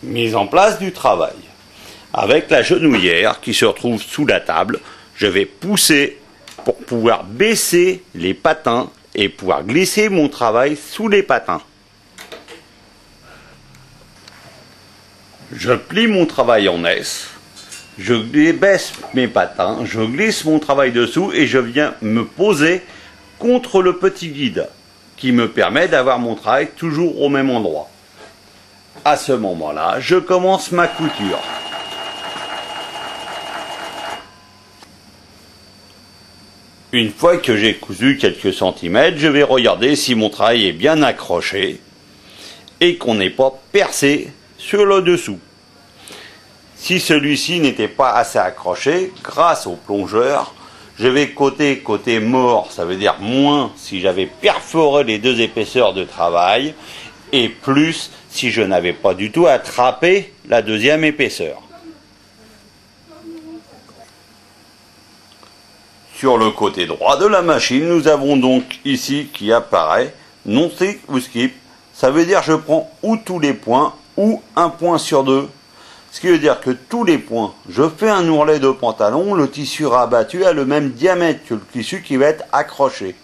Mise en place du travail. Avec la genouillère qui se retrouve sous la table, je vais pousser pour pouvoir baisser les patins et pouvoir glisser mon travail sous les patins. Je plie mon travail en S, je baisse mes patins, je glisse mon travail dessous et je viens me poser contre le petit guide qui me permet d'avoir mon travail toujours au même endroit. À ce moment-là, je commence ma couture. Une fois que j'ai cousu quelques centimètres, je vais regarder si mon travail est bien accroché et qu'on n'est pas percé sur le dessous. Si celui-ci n'était pas assez accroché, grâce au plongeur, je vais côté mort, ça veut dire moins si j'avais perforé les deux épaisseurs de travail, et plus si je n'avais pas du tout attrapé la deuxième épaisseur. Sur le côté droit de la machine, nous avons donc ici qui apparaît non stick ou skip. Ça veut dire je prends ou tous les points ou un point sur deux. Ce qui veut dire que tous les points, je fais un ourlet de pantalon, le tissu rabattu a le même diamètre que le tissu qui va être accroché.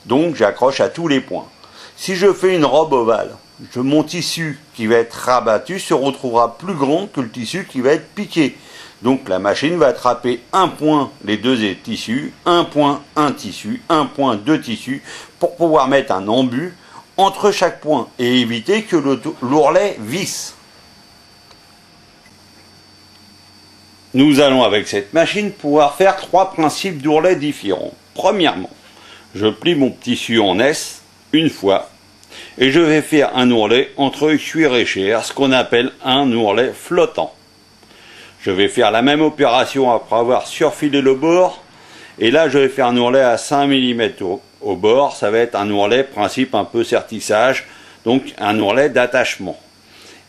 Donc j'accroche à tous les points. Si je fais une robe ovale, mon tissu qui va être rabattu se retrouvera plus grand que le tissu qui va être piqué. Donc la machine va attraper un point les deux tissus, un point un tissu, un point deux tissus, pour pouvoir mettre un embut entre chaque point et éviter que l'ourlet visse. Nous allons avec cette machine pouvoir faire trois principes d'ourlet différents. Premièrement, je plie mon tissu en S une fois et je vais faire un ourlet entre cuir et chair, ce qu'on appelle un ourlet flottant. Je vais faire la même opération après avoir surfilé le bord et là je vais faire un ourlet à 5 mm au bord, ça va être un ourlet principe un peu sertissage, donc un ourlet d'attachement.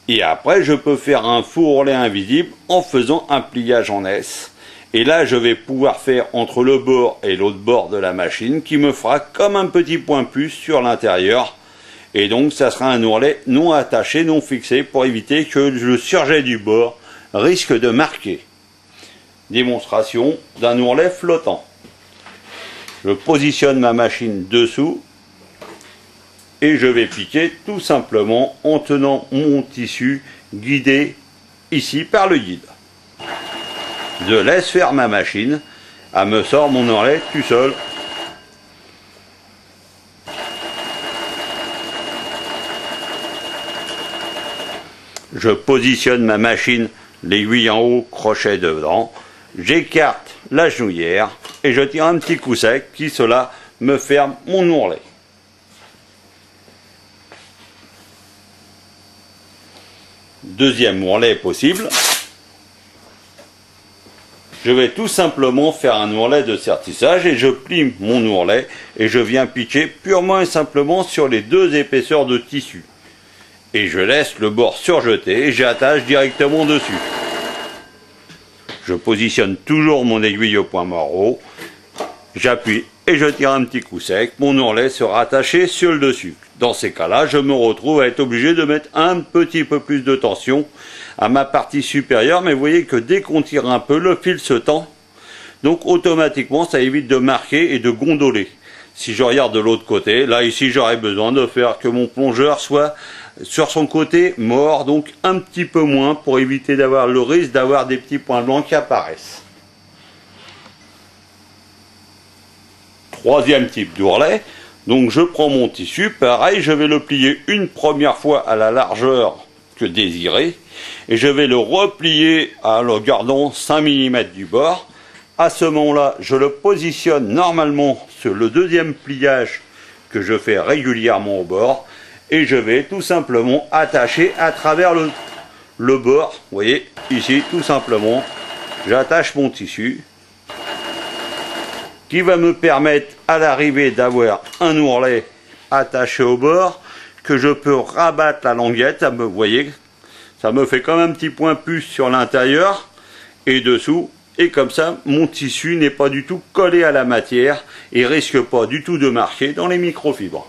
Et après je peux faire un faux ourlet invisible en faisant un pliage en S. Et là je vais pouvoir faire entre le bord et l'autre bord de la machine qui me fera comme un petit point puce sur l'intérieur. Et donc ça sera un ourlet non attaché, non fixé pour éviter que le surjet du bord risque de marquer. Démonstration d'un ourlet flottant. Je positionne ma machine dessous et je vais piquer tout simplement en tenant mon tissu guidé ici par le guide. Je laisse faire ma machine, elle me sort mon ourlet tout seul. Je positionne ma machine, l'aiguille en haut, crochet dedans, j'écarte la genouillère et je tire un petit coup sec qui cela me ferme mon ourlet. Deuxième ourlet possible, je vais tout simplement faire un ourlet de sertissage et je plie mon ourlet et je viens piquer purement et simplement sur les deux épaisseurs de tissu. Et je laisse le bord surjeté et j'attache directement dessus. Je positionne toujours mon aiguille au point mort haut, j'appuie et je tire un petit coup sec, mon ourlet sera attaché sur le dessus. Dans ces cas-là, je me retrouve à être obligé de mettre un petit peu plus de tension à ma partie supérieure, mais vous voyez que dès qu'on tire un peu, le fil se tend, donc automatiquement ça évite de marquer et de gondoler. Si je regarde de l'autre côté, là ici j'aurais besoin de faire que mon plongeur soit sur son côté mort, donc un petit peu moins pour éviter d'avoir le risque d'avoir des petits points blancs qui apparaissent. Troisième type d'ourlet, donc je prends mon tissu, pareil, je vais le plier une première fois à la largeur que désirée et je vais le replier en le gardant 5 mm du bord. À ce moment-là, je le positionne normalement sur le deuxième pliage que je fais régulièrement au bord et je vais tout simplement attacher à travers le bord. Vous voyez, ici, tout simplement, j'attache mon tissu qui va me permettre à l'arrivée d'avoir un ourlet attaché au bord que je peux rabattre la languette. Vous voyez, ça me fait comme un petit point puce sur l'intérieur et dessous. Et comme ça, mon tissu n'est pas du tout collé à la matière et risque pas du tout de marquer dans les microfibres.